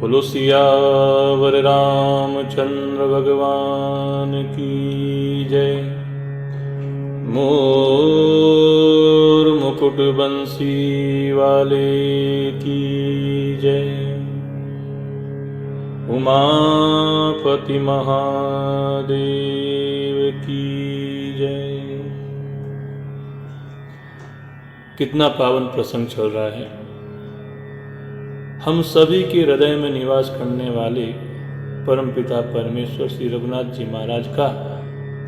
बोलो सियावर रामचंद्र भगवान की जय। मोर मुकुट बंसी वाले की जय। उमापति महादेव की जय। कितना पावन प्रसंग चल रहा है। हम सभी के हृदय में निवास करने वाले परमपिता परमेश्वर श्री रघुनाथ जी महाराज का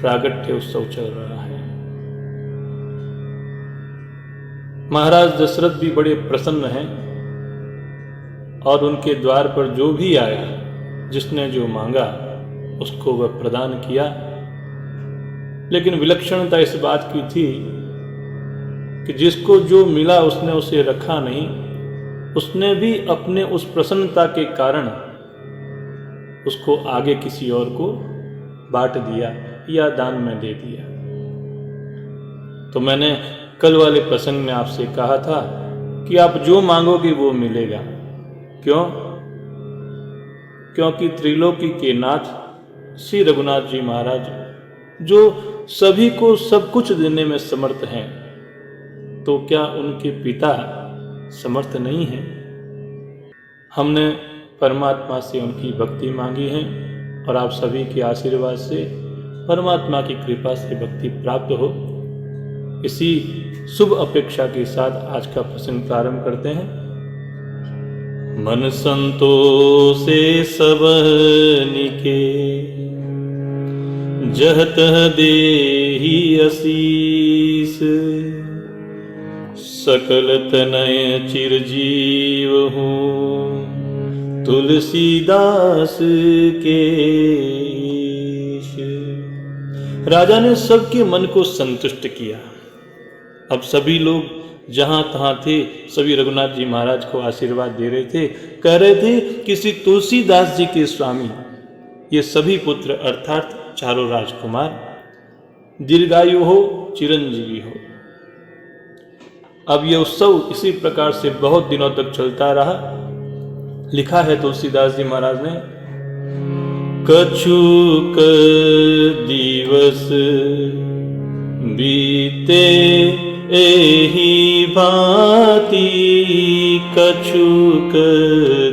प्रागट्य उत्सव चल रहा है। महाराज दशरथ भी बड़े प्रसन्न हैं और उनके द्वार पर जो भी आया, जिसने जो मांगा उसको वह प्रदान किया। लेकिन विलक्षणता इस बात की थी कि जिसको जो मिला उसने उसे रखा नहीं, उसने भी अपने उस प्रसन्नता के कारण उसको आगे किसी और को बांट दिया या दान में दे दिया। तो मैंने कल वाले प्रसंग में आपसे कहा था कि आप जो मांगोगे वो मिलेगा। क्यों? क्योंकि त्रिलोकी के नाथ श्री रघुनाथ जी महाराज जो सभी को सब कुछ देने में समर्थ हैं, तो क्या उनके पिता समर्थ नहीं है? हमने परमात्मा से उनकी भक्ति मांगी है और आप सभी के आशीर्वाद से परमात्मा की कृपा से भक्ति प्राप्त हो। इसी शुभ अपेक्षा के साथ आज का प्रसंग प्रारंभ करते हैं। मन संतोषे सबनिके जहत देहि असीस। सकल तनय चिरजीव हूँ तुलसीदास के। राजा ने सबके मन को संतुष्ट किया। अब सभी लोग जहां तहां थे, सभी रघुनाथ जी महाराज को आशीर्वाद दे रहे थे। कह रहे थे कि श्री तुलसीदास जी के स्वामी ये सभी पुत्र अर्थात चारों राजकुमार दीर्घायु हो, चिरंजीवी हो। अब यह उत्सव इसी प्रकार से बहुत दिनों तक चलता रहा। लिखा है तुलसीदास जी महाराज ने, कछुक दिवस बीते एहि भांति। कछुक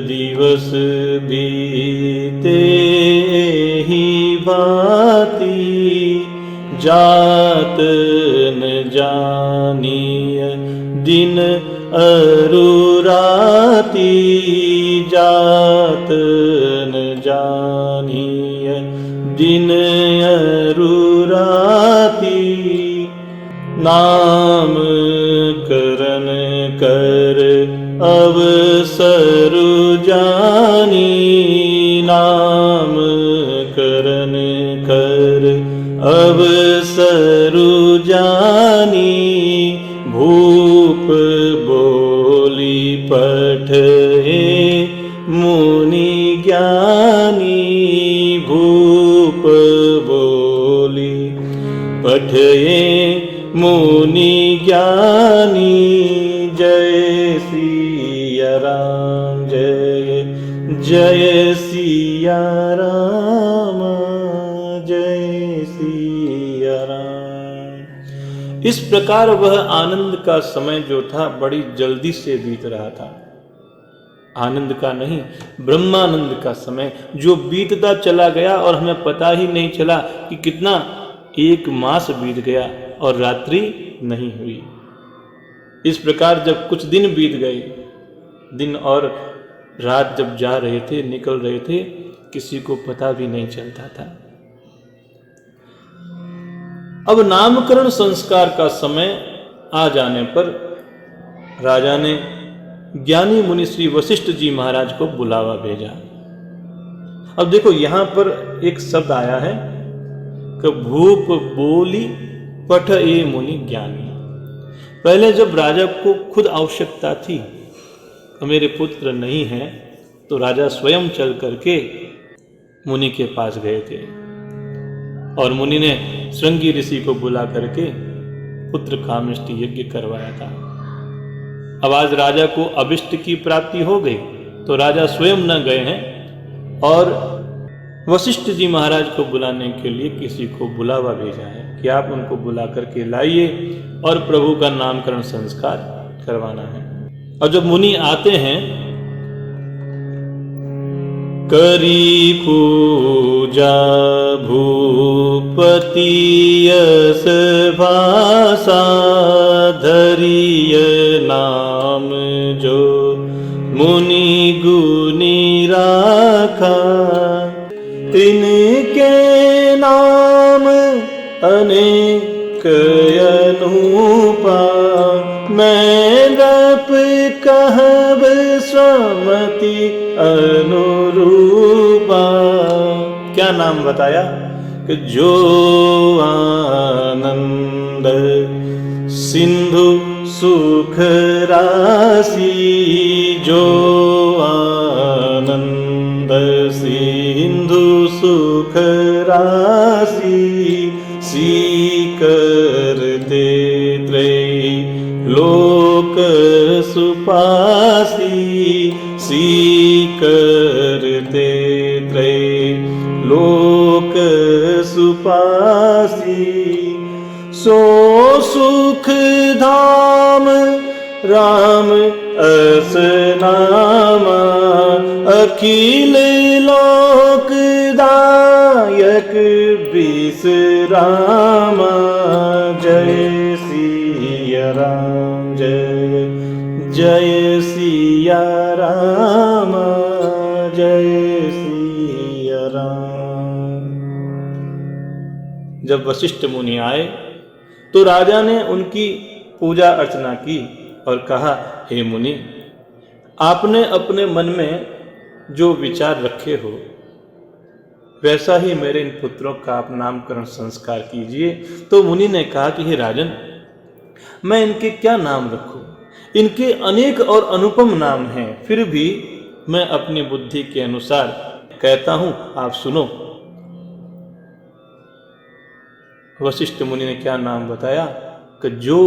दिवस बीते एहि भांति। जात न जानिय दिन अरुराती। जात न जानिय दिन अरुराती। नाम करन कर अवसर जानी। नाम करन कर अवसर जानी। भूप बोली पठे मुनि ज्ञानी। भूप बोली पठे मुनि ज्ञानी। जय सिया राम जय जय सिया राम जय सिया राम। इस प्रकार वह आनंद का समय जो था बड़ी जल्दी से बीत रहा था। आनंद का नहीं, ब्रह्मानंद का समय जो बीतता चला गया और हमें पता ही नहीं चला कि कितना 1 मास बीत गया और रात्रि नहीं हुई। इस प्रकार जब कुछ दिन बीत गए, दिन और रात जब जा रहे थे, निकल रहे थे, किसी को पता भी नहीं चलता था। अब नामकरण संस्कार का समय आ जाने पर राजा ने ज्ञानी मुनि श्री वशिष्ठ जी महाराज को बुलावा भेजा। अब देखो यहां पर एक शब्द आया है कि भूप बोली पठ ए मुनि ज्ञानी। पहले जब राजा को खुद आवश्यकता थी कि मेरे पुत्र नहीं है, तो राजा स्वयं चल करके मुनि के पास गए थे और मुनि ने श्रृंगी ऋषि को बुला करके पुत्र कामेष्टि यज्ञ करवाया था। अब आज राजा को अभिष्ट की प्राप्ति हो गई, तो राजा स्वयं न गए हैं और वशिष्ठ जी महाराज को बुलाने के लिए किसी को बुलावा भेजा है कि आप उनको बुला करके लाइए और प्रभु का नामकरण संस्कार करवाना है। और जब मुनि आते हैं, करी पूजा भूपति यस भाषा, धरिय नाम जो मुनि गुनी राखा, इनके नाम अनेक अनूपा, मैं रप कहब स्वमति अनुरूपा। क्या नाम बताया कि जो आनंद सिंधु सुख राशि, जो आनंद सिंधु सुख राशि, सी करते त्रय लोक सुपासी, सी करते त्रय लोक सुपासी। सो सुख धाम राम अस नामा, अखिल लोक दायक विश्रामा। जय सिया राम, जय जय सिया राम, जय सिया राम। जब वशिष्ठ मुनि आए तो राजा ने उनकी पूजा अर्चना की और कहा, हे मुनि, आपने अपने मन में जो विचार रखे हो वैसा ही मेरे इन पुत्रों का आप नामकरण संस्कार कीजिए। तो मुनि ने कहा कि हे राजन, मैं इनके क्या नाम रखूं? इनके अनेक और अनुपम नाम हैं, फिर भी मैं अपनी बुद्धि के अनुसार कहता हूं, आप सुनो। वशिष्ठ मुनि ने क्या नाम बताया कि जो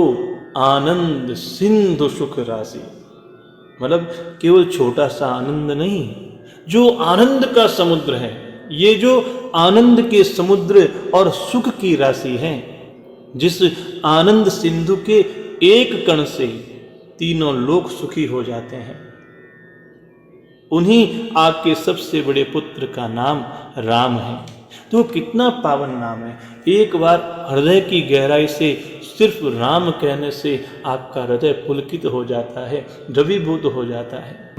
आनंद सिंधु सुख राशि, मतलब केवल छोटा सा आनंद नहीं, जो आनंद का समुद्र है। ये जो आनंद के समुद्र और सुख की राशि है, जिस आनंद सिंधु के एक कण से तीनों लोक सुखी हो जाते हैं, उन्हीं आपके सबसे बड़े पुत्र का नाम राम है। तो कितना पावन नाम है। एक बार हृदय की गहराई से सिर्फ राम कहने से आपका हृदय पुलकित हो जाता है, द्रवीभूत हो जाता है।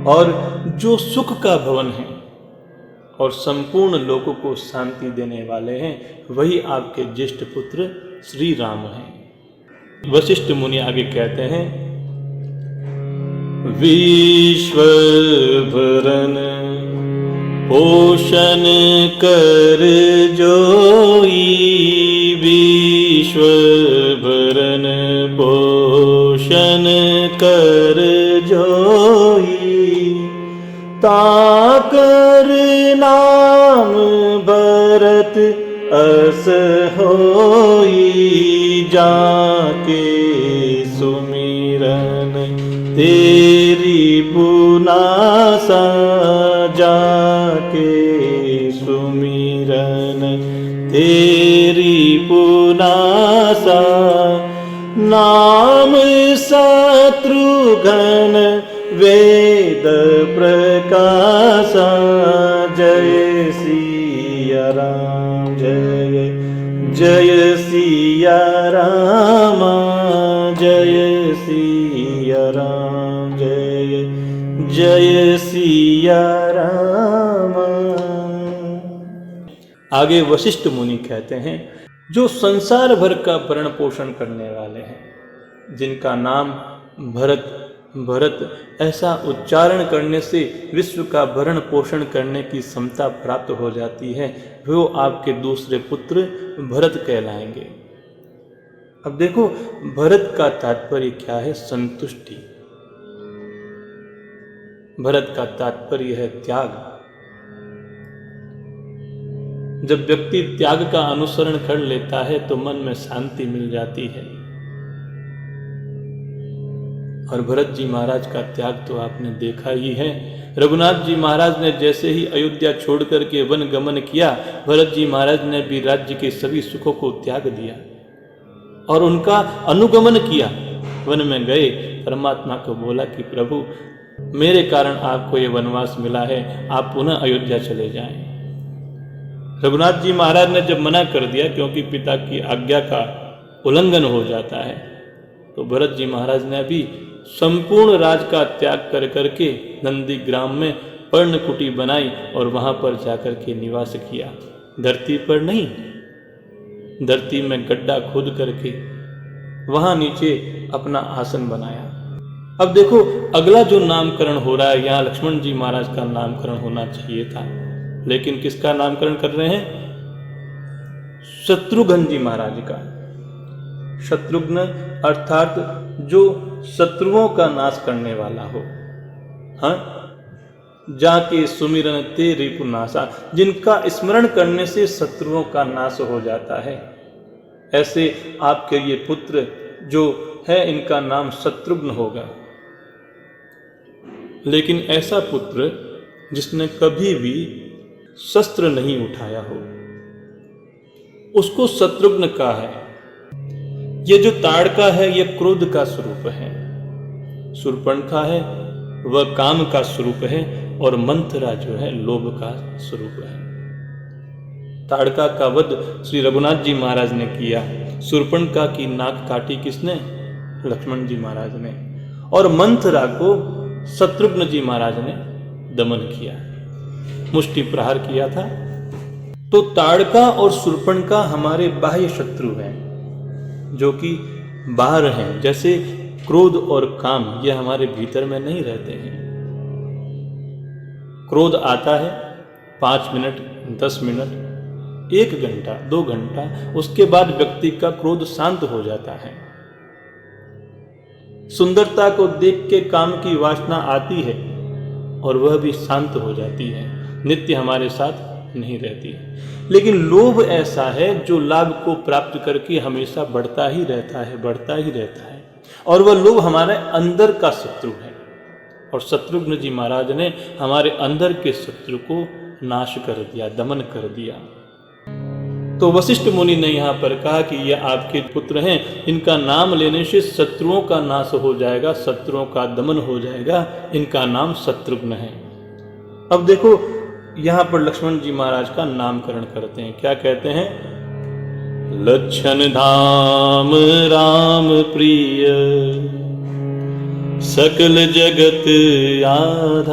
और जो सुख का भवन है और संपूर्ण लोगों को शांति देने वाले हैं, वही आपके ज्येष्ठ पुत्र श्री राम हैं। वशिष्ठ मुनि आगे कहते हैं, विश्व भरन पोषण कर जोई, विश्व भरन पोषण कर जोई, ताकर नाम भरत अस होई, जाके सुमिरन तेरी पुनासा, जाके सुमिरन तेरी पुनासा। नाम शत्रुघ्न वेद प्रकाशा, जय सिया राम, जय जय सिया राम, जय सिया राम, जय जय सिया राम। आगे वशिष्ठ मुनि कहते हैं, जो संसार भर का भरण पोषण करने वाले हैं, जिनका नाम भरत भरत ऐसा उच्चारण करने से विश्व का भरण पोषण करने की क्षमता प्राप्त हो जाती है, वो आपके दूसरे पुत्र भरत कहलाएंगे। अब देखो, भरत का तात्पर्य क्या है? संतुष्टि। भरत का तात्पर्य है त्याग। जब व्यक्ति त्याग का अनुसरण कर लेता है तो मन में शांति मिल जाती है। और भरत जी महाराज का त्याग तो आपने देखा ही है। रघुनाथ जी महाराज ने जैसे ही अयोध्या छोड़ करके वन गमन किया, भरत जी महाराज ने भी राज्य के सभी सुखों को त्याग दिया और उनका अनुगमन किया। वन में गए, परमात्मा को बोला कि प्रभु मेरे कारण आपको ये वनवास मिला है, आप पुनः अयोध्या चले जाएं। रघुनाथ जी महाराज ने जब मना कर दिया, क्योंकि पिता की आज्ञा का उल्लंघन हो जाता है, तो भरत जी महाराज ने अभी संपूर्ण राज का त्याग कर करके नंदी ग्राम में पर्णकुटी बनाई और वहां पर जाकर के निवास किया। धरती पर नहीं, धरती में गड्ढा खोद करके वहां नीचे अपना आसन बनाया। अब देखो अगला जो नामकरण हो रहा है, यहाँ लक्ष्मण जी महाराज का नामकरण होना चाहिए था, लेकिन किसका नामकरण कर रहे हैं? शत्रुघ्न जी महाराज का। शत्रुघ्न अर्थात जो शत्रुओं का नाश करने वाला हो। हाँ, जाके सुमिरन ते रिपुनाशा, जिनका स्मरण करने से शत्रुओं का नाश हो जाता है। ऐसे आपके ये पुत्र जो है, इनका नाम शत्रुघ्न होगा। लेकिन ऐसा पुत्र जिसने कभी भी शस्त्र नहीं उठाया हो, उसको शत्रुघ्न कहा है। ये जो ताड़का है, ये क्रोध का स्वरूप है। शूर्पणखा है वह काम का स्वरूप है, और मंथरा जो है लोभ का स्वरूप है। ताड़का का वध श्री रघुनाथ जी महाराज ने किया। शूर्पणखा की नाक काटी किसने? लक्ष्मण जी महाराज ने। और मंथरा को शत्रुघ्न जी महाराज ने दमन किया, मुष्टि प्रहार किया था। तो ताड़का और शूर्पणखा हमारे बाह्य शत्रु हैं, जो कि बाहर हैं। जैसे क्रोध और काम, ये हमारे भीतर में नहीं रहते हैं। क्रोध आता है 5 मिनट, 10 मिनट, 1 घंटा, 2 घंटा, उसके बाद व्यक्ति का क्रोध शांत हो जाता है। सुंदरता को देख के काम की वासना आती है और वह भी शांत हो जाती है, नित्य हमारे साथ नहीं रहती है। लेकिन लोभ ऐसा है जो लाभ को प्राप्त करके हमेशा बढ़ता ही रहता है, बढ़ता ही रहता है, और वह लोभ हमारे अंदर का शत्रु है। और शत्रुघ्न जी महाराज ने हमारे अंदर के शत्रु को नाश कर दिया, दमन कर दिया। तो वशिष्ठ मुनि ने यहाँ पर कहा कि ये आपके पुत्र हैं, इनका नाम लेने से शत्रुओं का नाश हो जाएगा, शत्रुओं का दमन हो जाएगा, इनका नाम शत्रुघ्न है। अब देखो यहाँ पर लक्ष्मण जी महाराज का नामकरण करते हैं। क्या कहते हैं? लक्षण धाम राम प्रिय, सकल जगत आधार,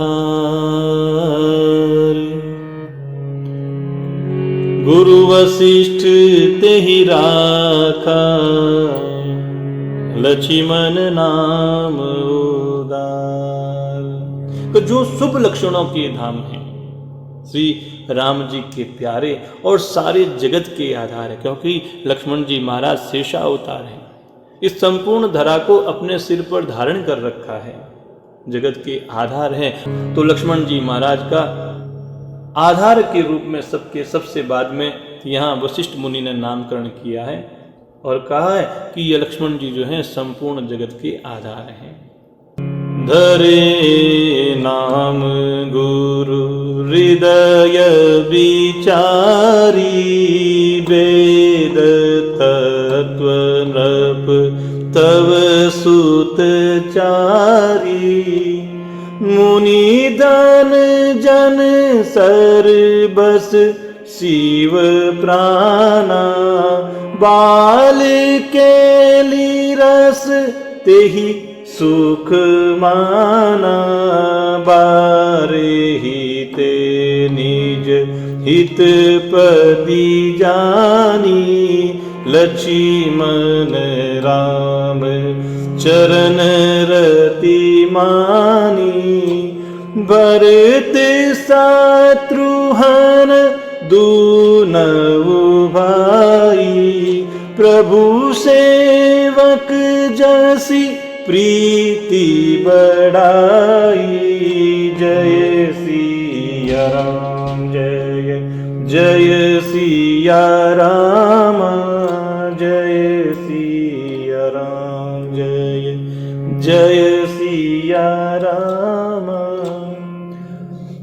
गुरु वशिष्ठ तेहि राखा, लक्ष्मण नाम उदार। तो जो शुभ लक्षणों के धाम हैं, श्री राम जी के प्यारे और सारे जगत के आधार है, क्योंकि लक्ष्मण जी महाराज शेषा अवतार हैं। इस संपूर्ण धरा को अपने सिर पर धारण कर रखा है, जगत के आधार हैं। तो लक्ष्मण जी महाराज का आधार के रूप में सबके सबसे बाद में यहाँ वशिष्ठ मुनि ने नामकरण किया है और कहा है कि ये लक्ष्मण जी जो हैं संपूर्ण जगत के आधार हैं। धरे नाम गुरु हृदय विचारी, वेद तत्व नृप तव सुत चारी, मुनि दन जन सर बस शिव प्राणा, बाल केली रस तेहि सुख माना, बारे ही ते निज हित पदी जानी, लक्ष्मण राम चरण रति मानी, भरत शत्रुघ्न दूनऊ भाई, प्रभु सेवक जैसी प्रीति बढ़ाई। जय सिया राम, जय जय सिया राम, जय सिया राम, जय जय धामा।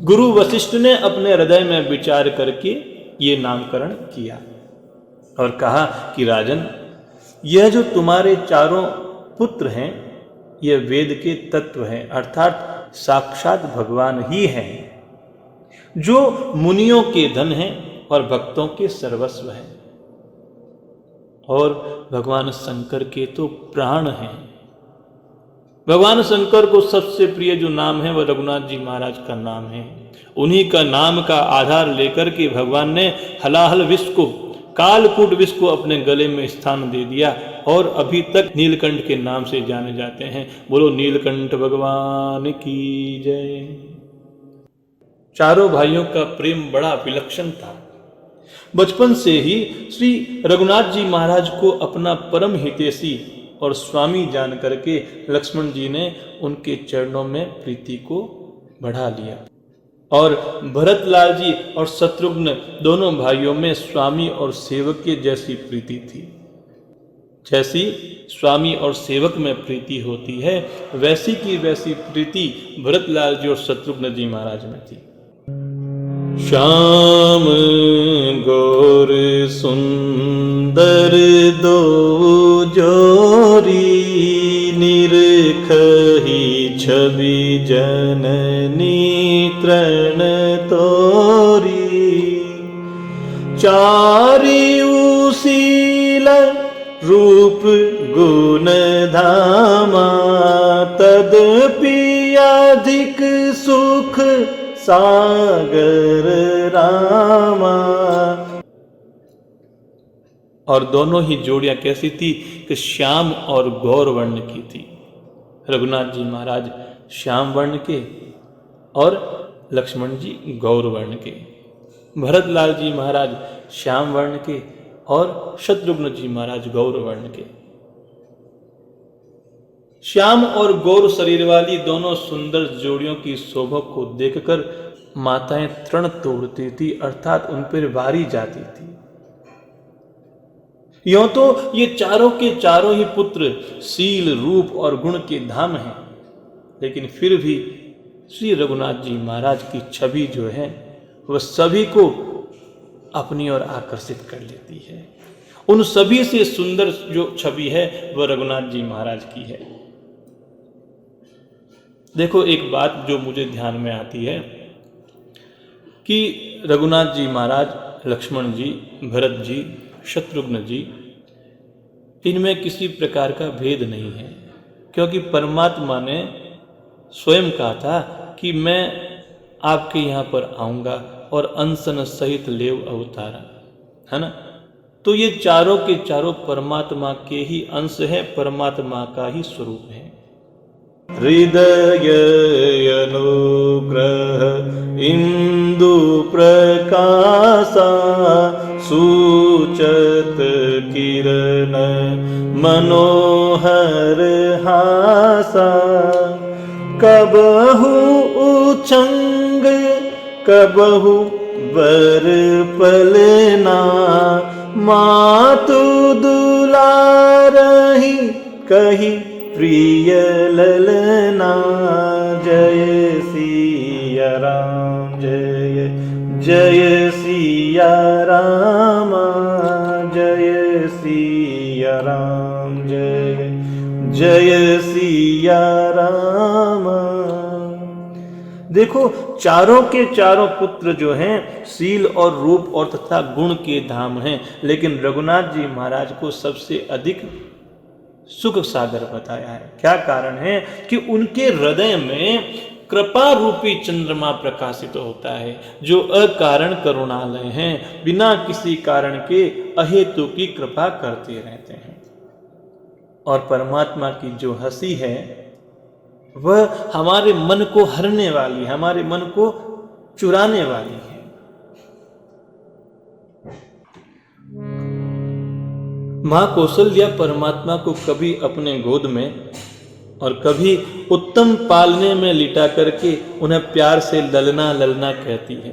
गुरु वशिष्ठ ने अपने हृदय में विचार करके ये नामकरण किया और कहा कि राजन, यह जो तुम्हारे चारों पुत्र हैं, यह वेद के तत्व हैं, अर्थात साक्षात भगवान ही हैं, जो मुनियों के धन हैं और भक्तों के सर्वस्व हैं, और भगवान शंकर के तो प्राण हैं। भगवान शंकर को सबसे प्रिय जो नाम है वह रघुनाथ जी महाराज का नाम है। उन्हीं का नाम का आधार लेकर के भगवान ने हलाहल विष को, कालकूट विष को अपने गले में स्थान दे दिया और अभी तक नीलकंठ के नाम से जाने जाते हैं। बोलो नीलकंठ भगवान की जय। चारों भाइयों का प्रेम बड़ा विलक्षण था। बचपन से ही श्री रघुनाथ जी महाराज को अपना परम हितैषी और स्वामी जान करके लक्ष्मण जी ने उनके चरणों में प्रीति को बढ़ा लिया, और भरतलाल जी और शत्रुघ्न दोनों भाइयों में स्वामी और सेवक के जैसी प्रीति थी। जैसी स्वामी और सेवक में प्रीति होती है, वैसी की वैसी प्रीति भरतलाल जी और शत्रुघ्न जी महाराज में थी। श्याम गौर सुंदर दो जोरी, निरखही छवि जननी तृण तोरी। चारिउशील रूप गुण धामा, तदपि अधिक सुख सागर रामा। और दोनों ही जोड़ियां कैसी थी कि श्याम और गौर वर्ण की थी। रघुनाथ जी महाराज श्याम वर्ण के और लक्ष्मण जी गौर वर्ण के, भरतलाल जी महाराज श्याम वर्ण के और शत्रुघ्न जी महाराज गौर वर्ण के। श्याम और गौर शरीर वाली दोनों सुंदर जोड़ियों की शोभा को देखकर माताएं तृण तोड़ती थी, अर्थात उन पर वारी जाती थी। यों तो ये चारों के चारों ही पुत्र शील, रूप और गुण के धाम हैं, लेकिन फिर भी श्री रघुनाथ जी महाराज की छवि जो है वह सभी को अपनी ओर आकर्षित कर लेती है। उन सभी से सुंदर जो छवि है वह रघुनाथ जी महाराज की है। देखो, एक बात जो मुझे ध्यान में आती है कि रघुनाथ जी महाराज, लक्ष्मण जी, भरत जी, शत्रुघ्न जी, इनमें किसी प्रकार का भेद नहीं है, क्योंकि परमात्मा ने स्वयं कहा था कि मैं आपके यहाँ पर आऊँगा और अनशन सहित लेव अवतारा, है ना। तो ये चारों के चारों परमात्मा के ही अंश है, परमात्मा का ही स्वरूप है। हृदय अनुग्रह इंदु प्रकाशा, सूचत किरण मनोहर हासा। कबहु उचंग कबहु बर पलना, मातु दुलारहि कही प्रिय ललना। जय सिया राम, जय जय सिया राम, जय सिया राम, जय जय सिया राम। देखो, चारों के चारों पुत्र जो हैं शील और रूप और तथा गुण के धाम हैं, लेकिन रघुनाथ जी महाराज को सबसे अधिक सुख सागर बताया है। क्या कारण है कि उनके हृदय में कृपा रूपी चंद्रमा प्रकाशित होता है, जो अकारण करुणालय हैं, बिना किसी कारण के अहेतु की कृपा करते रहते हैं। और परमात्मा की जो हंसी है वह हमारे मन को हरने वाली, हमारे मन को चुराने वाली है। मां कौशल्या परमात्मा को कभी अपने गोद में और कभी उत्तम पालने में लिटा करके उन्हें प्यार से ललना ललना कहती है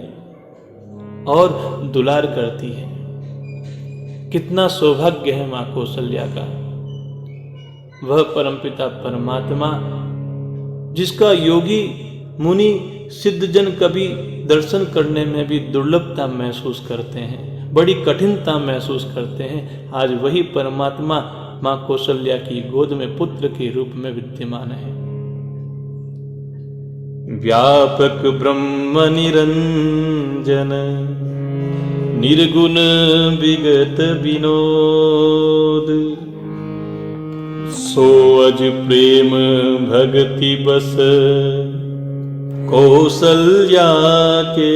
और दुलार करती है। कितना सौभाग्य है मां कौशल्या का। वह परमपिता परमात्मा जिसका योगी मुनि सिद्धजन कभी दर्शन करने में भी दुर्लभता महसूस करते हैं, बड़ी कठिनता महसूस करते हैं, आज वही परमात्मा मां कौशल्या की गोद में पुत्र के रूप में विद्यमान है। व्यापक ब्रह्म निरंजन निर्गुण विगत विनोद, सो अज प्रेम भक्ति बस कौशल्या के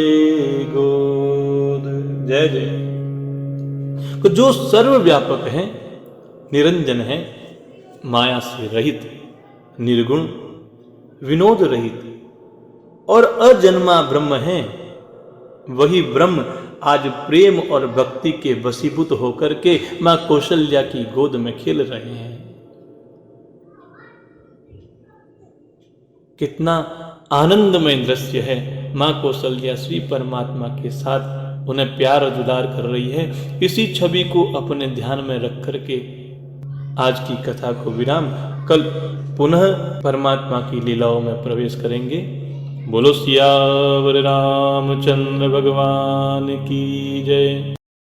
गोद। जय जय। तो जो सर्वव्यापक है, निरंजन है, माया से रहित, निर्गुण, विनोद रहित और अजन्मा ब्रह्म है, वही ब्रह्म आज प्रेम और भक्ति के वशीभूत होकर के मां कौशल्या की गोद में खेल रहे हैं। कितना आनंदमय दृश्य है। मां कौशल्या श्री परमात्मा के साथ उन्हें प्यार और दुलार कर रही है। इसी छवि को अपने ध्यान में रख करके आज की कथा को विराम, कल पुनः परमात्मा की लीलाओं में प्रवेश करेंगे। बोलो सियावर रामचंद्र भगवान की जय।